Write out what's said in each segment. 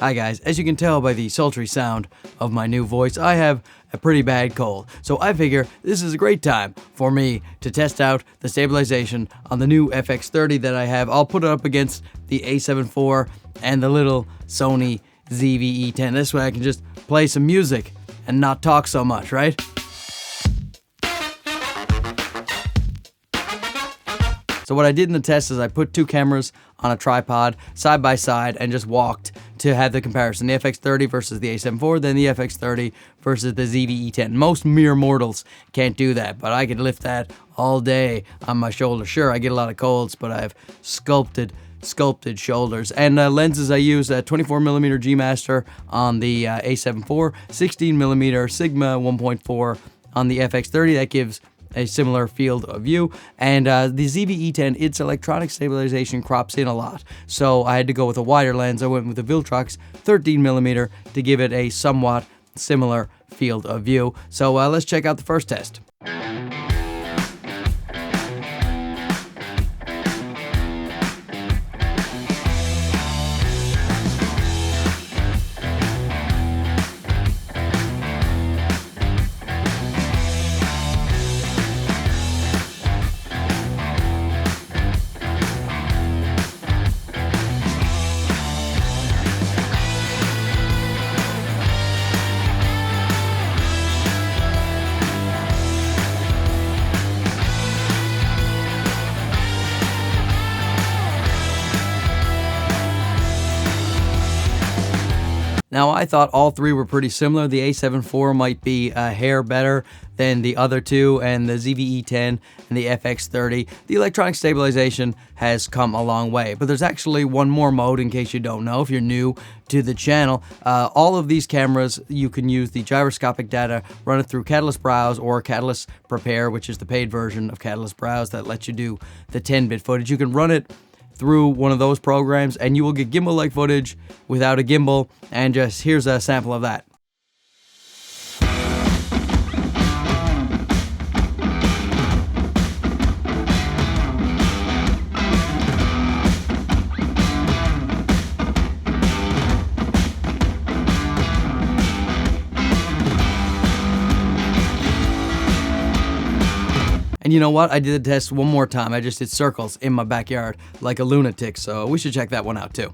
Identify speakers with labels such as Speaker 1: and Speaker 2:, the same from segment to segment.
Speaker 1: Hi guys, as you can tell by the sultry sound of my new voice, I have a pretty bad cold. So I figure this is a great time for me to test out the stabilization on the new FX30 that I have. I'll put it up against the A7IV and the little Sony ZV-E10. This way I can just play some music and not talk so much, right? So what I did in the test is I put two cameras on a tripod side by side and just walked to have the comparison. The FX30 versus the A7IV, then the FX30 versus the ZV-E10. Most mere mortals can't do that, but I could lift that all day on my shoulder. Sure, I get a lot of colds, but I have sculpted shoulders. And lenses I use, a 24mm G Master on the A7IV, 16mm Sigma 1.4 on the FX30. That gives a similar field of view, and the ZV-E10, its electronic stabilization crops in a lot, so I had to go with a wider lens. I went with the Viltrox 13mm to give it a somewhat similar field of view. So let's check out the first test. Now, I thought all three were pretty similar. The A7IV might be a hair better than the other two, and the ZV-E10 and the FX30. The electronic stabilization has come a long way, but there's actually one more mode in case you don't know, if you're new to the channel. All of these cameras, you can use the gyroscopic data, run it through Catalyst Browse or Catalyst Prepare, which is the paid version of Catalyst Browse that lets you do the 10-bit footage. You can run it through one of those programs and you will get gimbal-like footage without a gimbal, and just here's a sample of that. And you know what? I did the test one more time. I just did circles in my backyard like a lunatic, so we should check that one out too.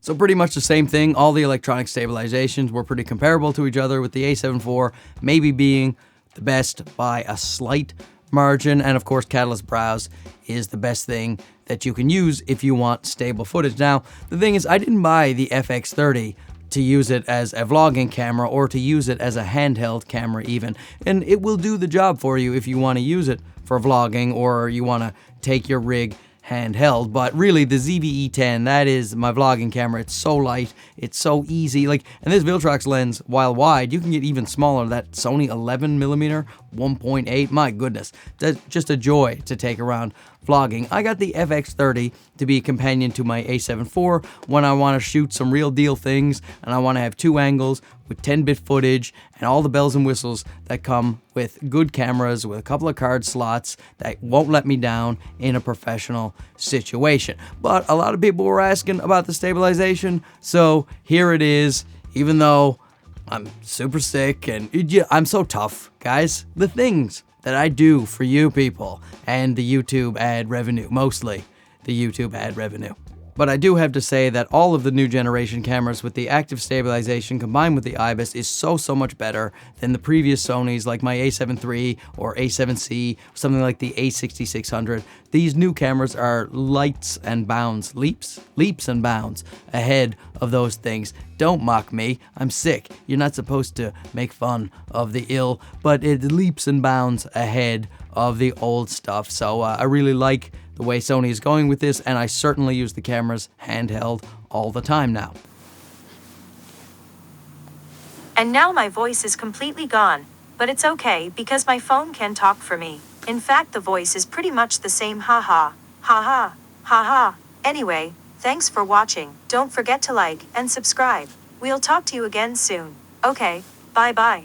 Speaker 1: So pretty much the same thing. All the electronic stabilizations were pretty comparable to each other, with the A7IV maybe being the best by a slight margin. And of course, Catalyst Browse is the best thing that you can use if you want stable footage. Now, the thing is, I didn't buy the FX30 to use it as a vlogging camera or to use it as a handheld camera even. And it will do the job for you if you want to use it for vlogging or you want to take your rig handheld. But really, the ZV-E10, that is my vlogging camera. It's so light, it's so easy. And this Viltrox lens, while wide, you can get even smaller. That Sony 11mm 1.8. My goodness, that's just a joy to take around vlogging. I got the FX30 to be a companion to my A7IV when I want to shoot some real deal things and I want to have 2 angles with 10-bit footage and all the bells and whistles that come with good cameras with a couple of card slots that won't let me down in a professional situation. But a lot of people were asking about the stabilization, so here it is. Even though I'm super sick and I'm so tough, guys, the things that I do for you people and the YouTube ad revenue, mostly the YouTube ad revenue. But I do have to say that all of the new generation cameras with the active stabilization combined with the IBIS is so much better than the previous Sonys like my A7 III or A7C, something like the A6600. These new cameras are leaps and bounds ahead of those things. Don't mock me, I'm sick. You're not supposed to make fun of the ill, but it leaps and bounds ahead of the old stuff. So I really like the way Sony is going with this, and I certainly use the cameras handheld all the time now.
Speaker 2: And now my voice is completely gone, but it's okay because my phone can talk for me. In fact, the voice is pretty much the same. Haha, haha, haha. Anyway, thanks for watching. Don't forget to like and subscribe. We'll talk to you again soon. Okay, bye bye.